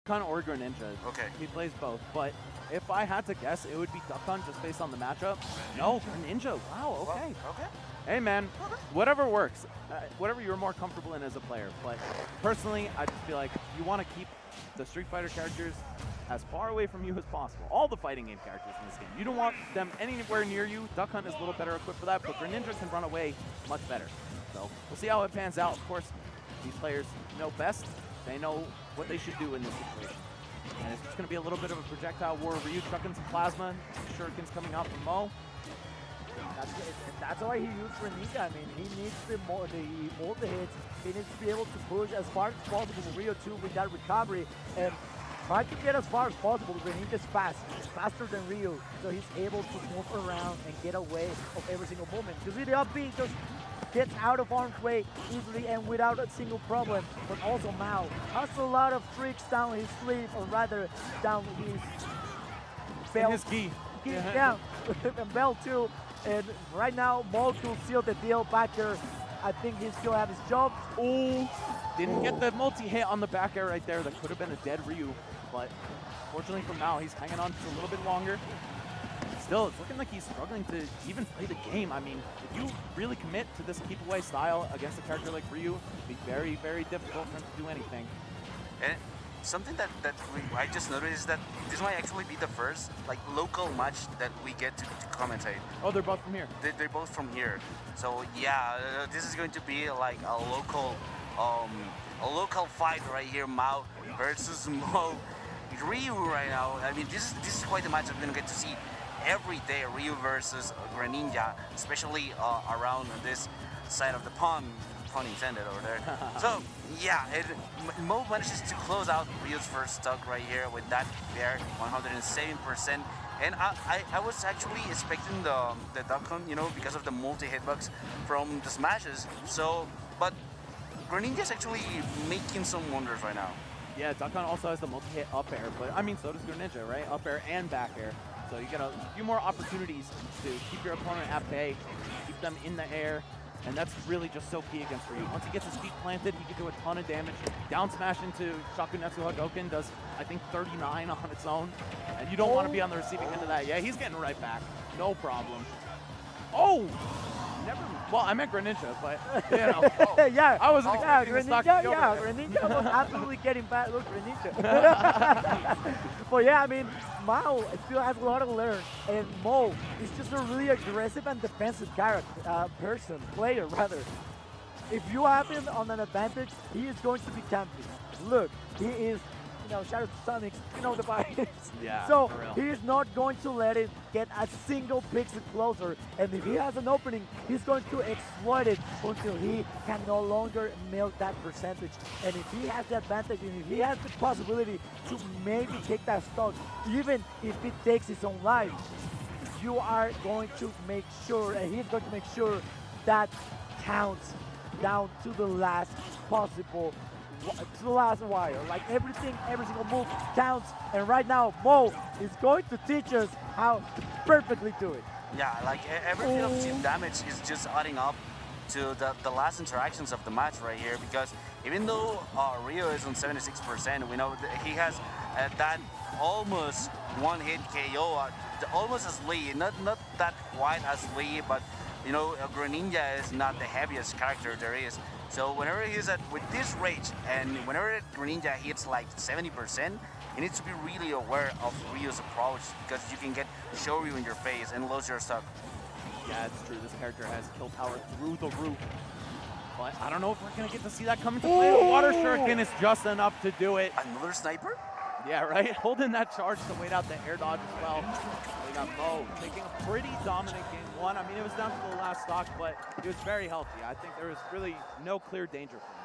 Hunt or Greninja. Okay. He plays both, but if I had to guess, it would be Duck Hunt just based on the matchup. No, Greninja. Wow, okay. Well, okay. Hey, man, whatever works. Whatever you're more comfortable in as a player. But personally, I just feel like you want to keep the Street Fighter characters as far away from you as possible. All the fighting game characters in this game. You don't want them anywhere near you. Duck Hunt is a little better equipped for that, but Greninja can run away much better. So we'll see how it pans out. Of course, these players know best. They know what they should do in this situation. And it's just going to be a little bit of a projectile war. Ryu chucking some plasma. Shurikens coming out from Mauu. That's why he used Greninja. I mean, he needs all the hits. He needs to be able to push as far as possible with Ryu too with that recovery. And try to get as far as possible. Greninja's fast. He's faster than Ryu. So he's able to move around and get away of every single movement. You see the up B just gets out of harm's way easily and without a single problem. But also Mauu has a lot of tricks down his sleeve, or rather down his belt. His gi. Yeah, and belt too. And right now, Mauu will seal the deal back there. I think he still have his job. Oh, didn't get the multi-hit on the back air right there. That could have been a dead Ryu. But fortunately for Mauu, he's hanging on just a little bit longer. Still, it's looking like he's struggling to even play the game. I mean, if you really commit to this keep-away style against a character like Ryu, it'd be very, very difficult for him to do anything. And something that I just noticed is that this might actually be the first local match that we get to commentate. Oh, they're both from here. They're both from here. So yeah, this is going to be like a local fight right here, Mauu versus Mauu. Ryu right now, I mean, this is quite a match I'm going to get to see every day, Ryu versus Greninja, especially around this side of the pond intended over there. So yeah, Mauu manages to close out Ryu's first stock right here with that fair 107%. And I was actually expecting the Duck Hunt, you know, because of the multi-hitbox from the smashes. So, but Greninja's actually making some wonders right now. Yeah, Duck Hunt also has the multi-hit up air, but I mean, so does Greninja, right? Up air and back air. So you get a few more opportunities to keep your opponent at bay, keep them in the air, and that's really just so key against Ryu. Once he gets his feet planted, he can do a ton of damage. Down smash into Shakunetsu Hagoken does, I think, 39 on its own, and you don't want to be on the receiving end of that. Yeah, he's getting right back. No problem. Oh! Never. Well, I meant Greninja, but, you know. Yeah, I wasn't expecting the stock to go over there. Greninja was absolutely getting back. Look, Greninja. But yeah, I mean, Mauu still has a lot to learn, and Mauu is just a really aggressive and defensive player rather. If you have him on an advantage, he is going to be camping. Look, he is, you know, Shadow Sonics, you know the vibes. Yeah, so he is not going to let it get a single pixel closer, and if he has an opening, he's going to exploit it until he can no longer milk that percentage. And if he has the advantage, and if he has the possibility to maybe take that stock, even if it takes his own life, you are going to make sure, and he's going to make sure that counts down to the last possible, to the last wire. Like everything, every single move counts, and right now Mauu is going to teach us how to perfectly do it. Yeah, like every bit of team damage is just adding up to the last interactions of the match right here, because even though Ryu is on 76%, we know that he has that almost one-hit KO, almost as Lee, not that quite as Lee, but you know, Greninja is not the heaviest character there is. So whenever he's with this rage, and whenever Greninja hits like 70%, you need to be really aware of Ryu's approach, because you can get Shoryu in your face and lose your stock. Yeah, it's true. This character has kill power through the roof. But I don't know if we're going to get to see that come into play. The water shuriken is just enough to do it. Another sniper? Yeah, right? Holding that charge to wait out the air dodge as well. We got Mauu taking a pretty dominant game one. I mean, it was down to the last stock, but he was very healthy. I think there was really no clear danger for him.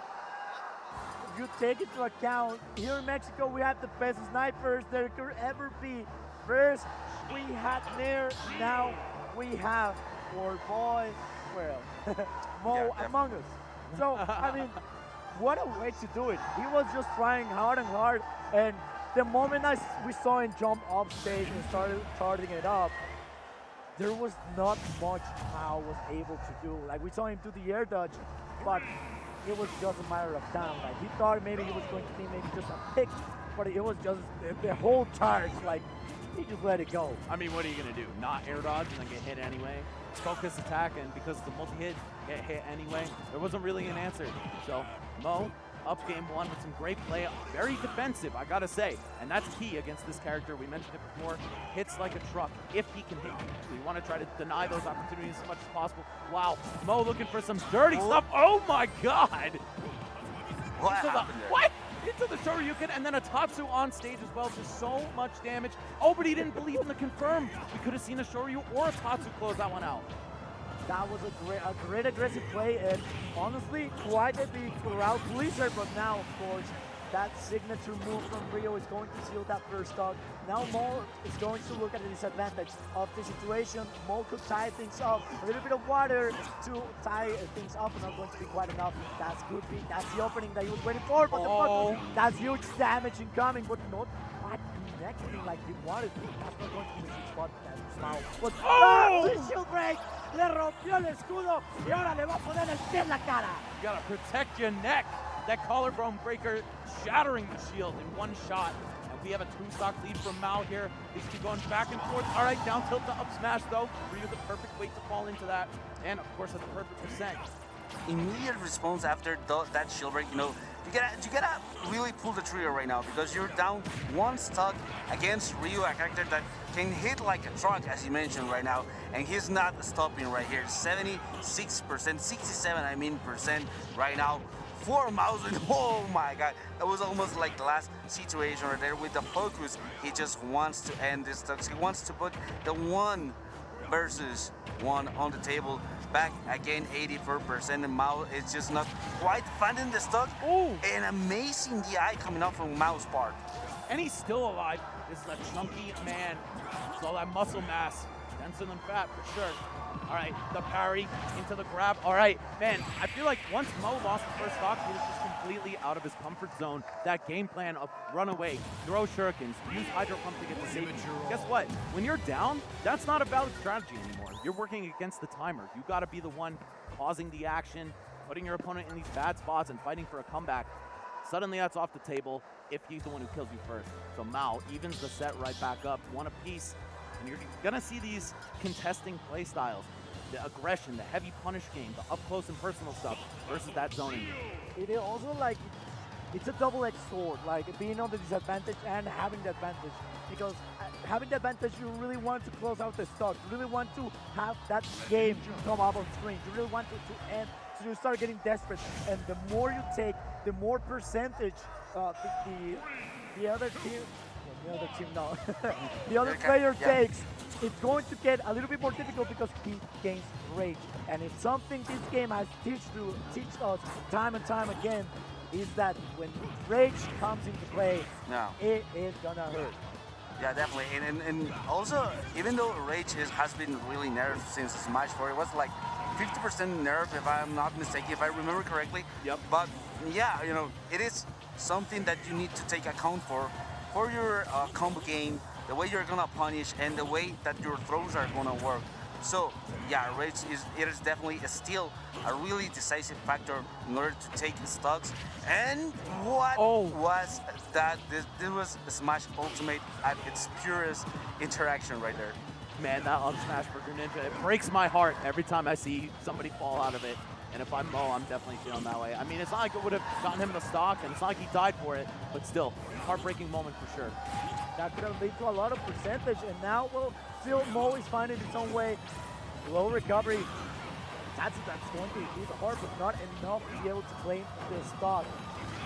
If you take into account, here in Mexico, we have the best snipers there could ever be. First, we had Nair, now we have our boy, well, Mauu among us. So, I mean, what a way to do it. He was just trying hard and hard, and the moment we saw him jump off stage and started charging it up, there was not much Mauu was able to do. Like, we saw him do the air dodge, but it was just a matter of time. Like, he thought maybe he was going to be maybe just a pick but it was just the whole charge. Like, he just let it go. I mean, what are you going to do? Not air dodge and then get hit anyway? Focus attack, and because it's a multi-hit, get hit anyway? There wasn't really an answer. So, Mo, up game one with some great play. Very defensive, I got to say. And that's key against this character. We mentioned it before. Hits like a truck if he can hit you. So you want to try to deny those opportunities as much as possible. Wow, Mo looking for some dirty stuff. Oh my God! What happened there? What? Into the Shoryuken, and then a Tatsu on stage as well, just so much damage. Oh, but he didn't believe in the confirm. We could have seen a Shoryu or a Tatsu close that one out. That was a great aggressive play, and honestly, quite a big throughout Blizzard, but now, of course, that signature move from Rio is going to seal that first stock. Now Mo is going to look at the disadvantage of the situation. Mo could tie things up. A little bit of water to tie things up, not going to be quite enough. That's the opening that he was waiting for, but that's huge damage incoming, but not quite connecting like he wanted. That's not going to be the sweet spot. The shield break! Le rompió el escudo y ahora le va a poner el pie en la cara. You gotta protect your neck. That collarbone breaker shattering the shield in one shot. And we have a 2-stock lead from Mauu here. These two going back and forth. All right, down tilt to up smash though. Ryu the perfect weight to fall into that. And of course at the perfect percent. Immediate response after that shield break, you know, you gotta really pull the trigger right now because you're down 1 stock against Ryu, a character that can hit like a truck, as you mentioned right now, and he's not stopping right here. 76%, 67 I mean percent right now for Mauu. Oh my God, that was almost like the last situation right there with the focus. He just wants to end this stocks. He wants to put the 1 versus 1 on the table. Back again, 84%, and Mauu is just not quite finding the stock. Oh, An amazing DI coming up from Mau's part. and he's still alive. This is a chunky man. It's all that muscle mass, denser than fat for sure. All right, the parry into the grab. All right, man, I feel like once Mo lost the first stock, he was just completely out of his comfort zone. That game plan of run away, throw shurikens, use Hydro Pump to get the safety. Guess what? When you're down, that's not a valid strategy anymore. You're working against the timer. You got to be the one causing the action, putting your opponent in these bad spots and fighting for a comeback. Suddenly that's off the table if he's the one who kills you first. So Mauu evens the set right back up, 1 apiece. And you're gonna see these contesting play styles. The aggression, the heavy punish game, the up close and personal stuff versus that zoning. It is also like, it's a double-edged sword, like being on the disadvantage and having the advantage. Because having the advantage, you really want to close out the stock. You really want to have that game come up on screen. You really want it to end, so you start getting desperate. And the more you take, the more percentage the other team, no, the other player takes. It's going to get a little bit more difficult because he gains rage. And it's something this game has teach us time and time again, is that when rage comes into play, it is gonna hurt. Yeah, definitely. And also, even though rage has been really nerfed since Smash 4, it was like 50% nerf, if I'm not mistaken, if I remember correctly. Yep. But yeah, you know, it is something that you need to take account for your combo game, the way you're gonna punish, and the way that your throws are gonna work. So yeah, rage is definitely still a really decisive factor in order to take stocks. And what was that? This was Smash Ultimate at its purest interaction right there. Man, that up smash for Greninja, it breaks my heart every time I see somebody fall out of it. And if I'm Mo, I'm definitely feeling that way. I mean, it's not like it would have gotten him the stock, and it's not like he died for it, but still, heartbreaking moment for sure. That could have led to a lot of percentage, and now, well, still Mo is finding its own way. Low recovery. That's going to be hard, but not enough to be able to claim the stock.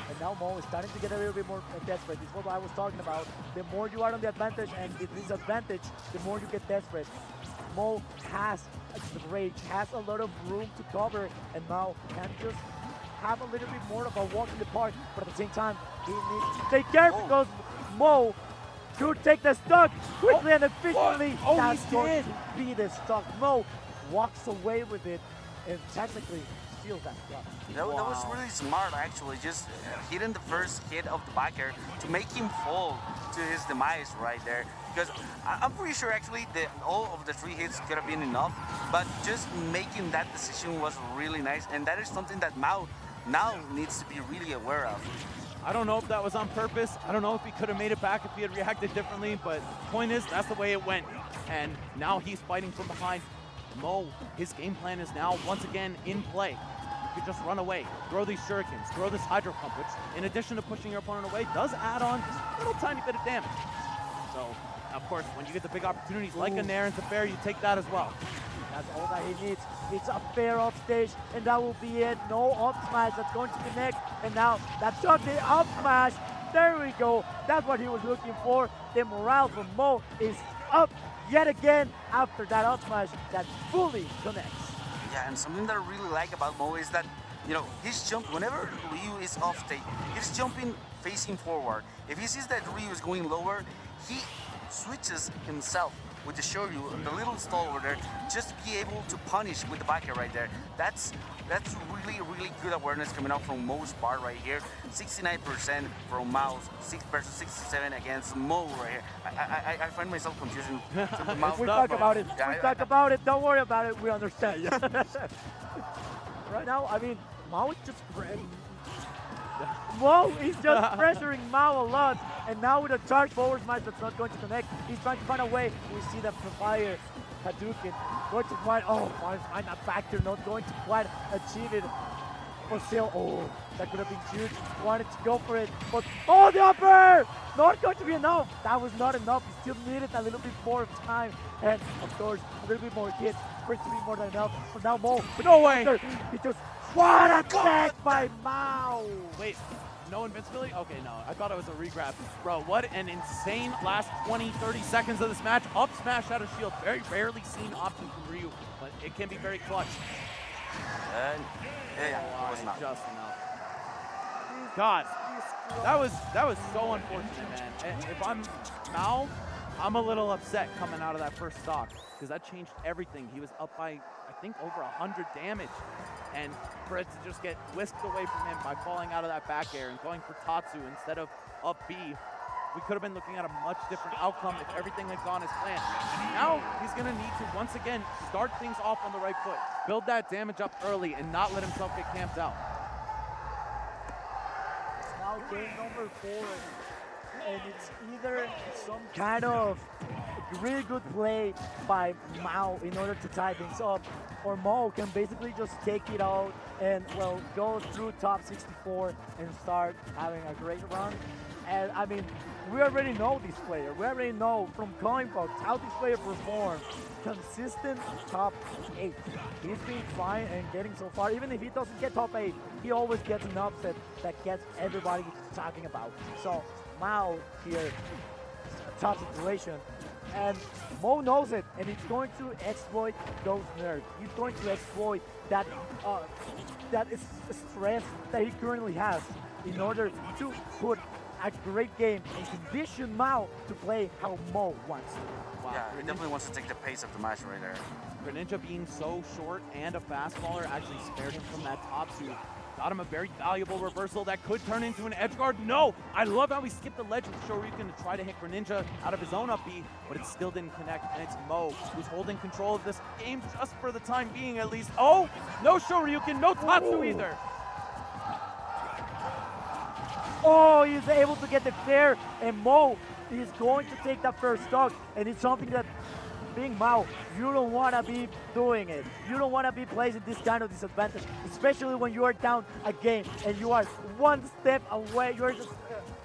And now Mo is starting to get a little bit more desperate. This is what I was talking about. The more you are on the advantage and the disadvantage, the more you get desperate. Mo has the rage, has a lot of room to cover, and now can just have a little bit more of a walk in the park, but at the same time, he needs to take care because Mo could take the stock quickly and efficiently. That's going to be the stock. Mo walks away with it and technically steals that stock. That was really smart, actually, just hitting the first hit of the backer to make him fall to his demise right there. Because I'm pretty sure, actually, that all of the 3 hits could have been enough, but just making that decision was really nice, and that is something that Mauu now needs to be really aware of. I don't know if that was on purpose. I don't know if he could have made it back if he had reacted differently, but point is, that's the way it went. And now he's fighting from behind. Mauu, his game plan is now once again in play. You could just run away, throw these shurikens, throw this hydro pump, which in addition to pushing your opponent away, does add on just a little tiny bit of damage. So, of course, when you get the big opportunities like a Nair and Fair, you take that as well. That's all that he needs. It's a fair off stage, and that will be it. No up smash that's going to connect, and now that's just the up smash. There we go. That's what he was looking for. The morale from Mauu is up yet again after that up smash that fully connects. Yeah, and something that I really like about Mauu is that, you know, his jump, whenever Ryu is off stage, he's jumping facing forward. If he sees that Ryu is going lower, he switches himself with the Shoryu, the little stall over there, just to be able to punish with the back air right there. That's really, really good awareness coming out from Mau's part right here. 69% from Mauu, 6 versus 67 against Mauu right here. I find myself confusing. We talk about it. Yeah, we talk about it. Don't worry about it. We understand. Right now, I mean, Mauu is just pressuring Mauu a lot, and now with a charge forward smash that's not going to connect, he's trying to find a way. We see the fire Hadouken going to find, find that factor, not going to quite achieve it. But still, that could have been huge. Wanted to go for it, but the upper! Not going to be enough. That was not enough. He still needed a little bit more of time, and of course, a little bit more hits for it to be more than enough. So now Mauu, no way! He just, what a attack by Mauu! Wait, no invincibility? Okay, no, I thought it was a regrab. Bro, what an insane last 20, 30 seconds of this match. Up smash out of shield, very rarely seen option from Ryu, but it can be very clutch. And yeah, it was not just enough. God, that was so unfortunate, man. And if I'm Mauu, I'm a little upset coming out of that first stock because that changed everything. He was up by, I think, over 100 damage. And for it to just get whisked away from him by falling out of that back air and going for Tatsu instead of up B, we could have been looking at a much different outcome if everything had gone as planned. Now he's going to need to, once again, start things off on the right foot, build that damage up early, and not let himself get camped out. Now game number 4, and it's either some kind of really good play by Mauu in order to tie things up, or Mauu can basically just take it out and, well, go through top 64 and start having a great run. And I mean, we already know this player. We already know from Coinbox how this player performs. Consistent top 8. He's been fine and getting so far. Even if he doesn't get top 8, he always gets an upset that gets everybody talking about. So Mauu here, a tough situation. And Mauu knows it, and he's going to exploit those nerfs. He's going to exploit that is stress that he currently has in order to put a great game and condition Mauu to play how Mauu wants. Wow. Yeah, he definitely wants to take the pace of the match right there. Greninja being so short and a fast faller actually spared him from that top suit. Got him a very valuable reversal that could turn into an edge guard. No! I love how he skipped the ledge with Shoryuken to try to hit Greninja out of his own up B, but it still didn't connect, and it's Mauu who's holding control of this game just for the time being at least. Oh! No Shoryuken, no Tatsu either! Oh, he's able to get the fair, and Mauu is going to take that first stock, and it's something that, being Mauu, you don't want to be doing it. You don't want to be placing this kind of disadvantage, especially when you are down a game and you are one step away. You're just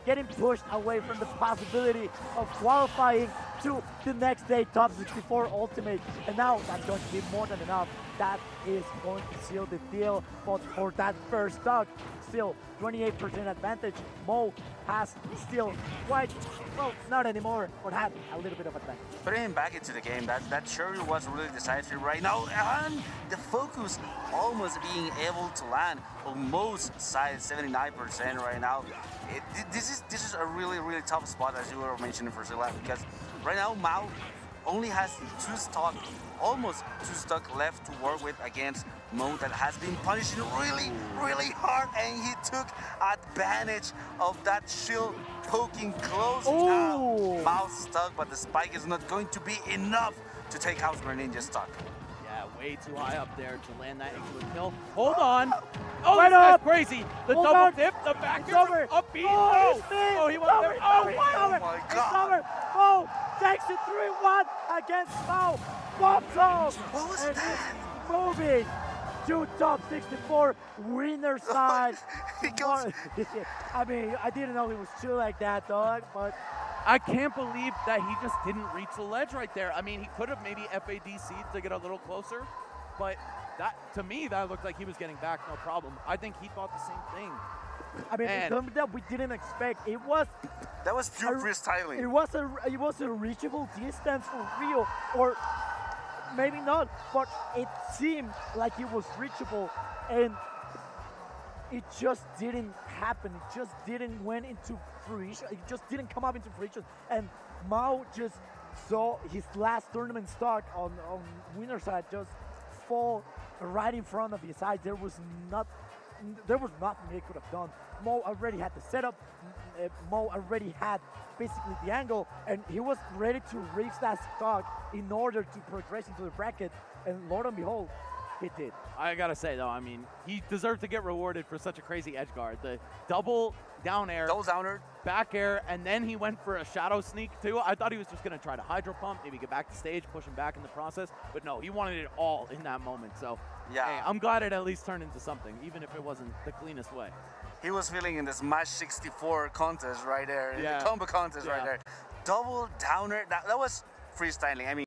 getting pushed away from the possibility of qualifying to the next day top 64 ultimate, and now that's going to be more than enough. That is going to seal the deal, but for that first stock, still 28% advantage. Mauu has still quite, well, not anymore, but had a little bit of advantage. Putting him back into the game, that Shoryu was really decisive right now, and the focus almost being able to land on Mau's side, 79% right now. This is a really, really tough spot, as you were mentioning for Zilla, because right now Mauu only has almost two stock left to work with against Mauu that has been punishing really, really hard, and he took advantage of that shield poking close. Now Mau's stuck, but the spike is not going to be enough to take out Greninja's stock. Yeah, Yeah, way too high up there to land that into a kill. Hold on. Oh, Right this guy's up. crazy. The Hold double on. dip, the back It's air, over. up B. Oh, Oh, he went there. Oh, it's what? over. my It's God. over. Oh, takes it 3-1 against Mauu. Bombs off. What was and that? he's moving to top 64 winner side. He goes. I mean, I didn't know he was chill like that, dog, but I can't believe that he just didn't reach the ledge right there. I mean, he could have maybe FADC'd to get a little closer, but that, to me, that looked like he was getting back no problem. I think he thought the same thing. I mean, Man. it's something that we didn't expect. It was That was pure It freestyling. was a reachable distance for Rio, or maybe not, but it seemed like it was reachable, and it just didn't happen. It just didn't went into fruition. It just didn't come up into fruition, and Mauu just saw his last tournament stock on winner side just fall right in front of his eyes. There was nothing they could have done. Mauu already had the setup. Mauu already had basically the angle, and he was ready to reach that stock in order to progress into the bracket. And Lord and behold, he did. I gotta say though, I mean, he deserved to get rewarded for such a crazy edge guard. The double down air, Those downer. back air, and then he went for a shadow sneak too. I thought he was just gonna try to hydro pump, maybe get back to stage, push him back in the process, but no, he wanted it all in that moment. So Yeah. hey, I'm glad it at least turned into something, even if it wasn't the cleanest way. He was feeling in this match 64 contest right there, Yeah. the combo contest right Yeah. there. Double downer. That was freestyling. I mean.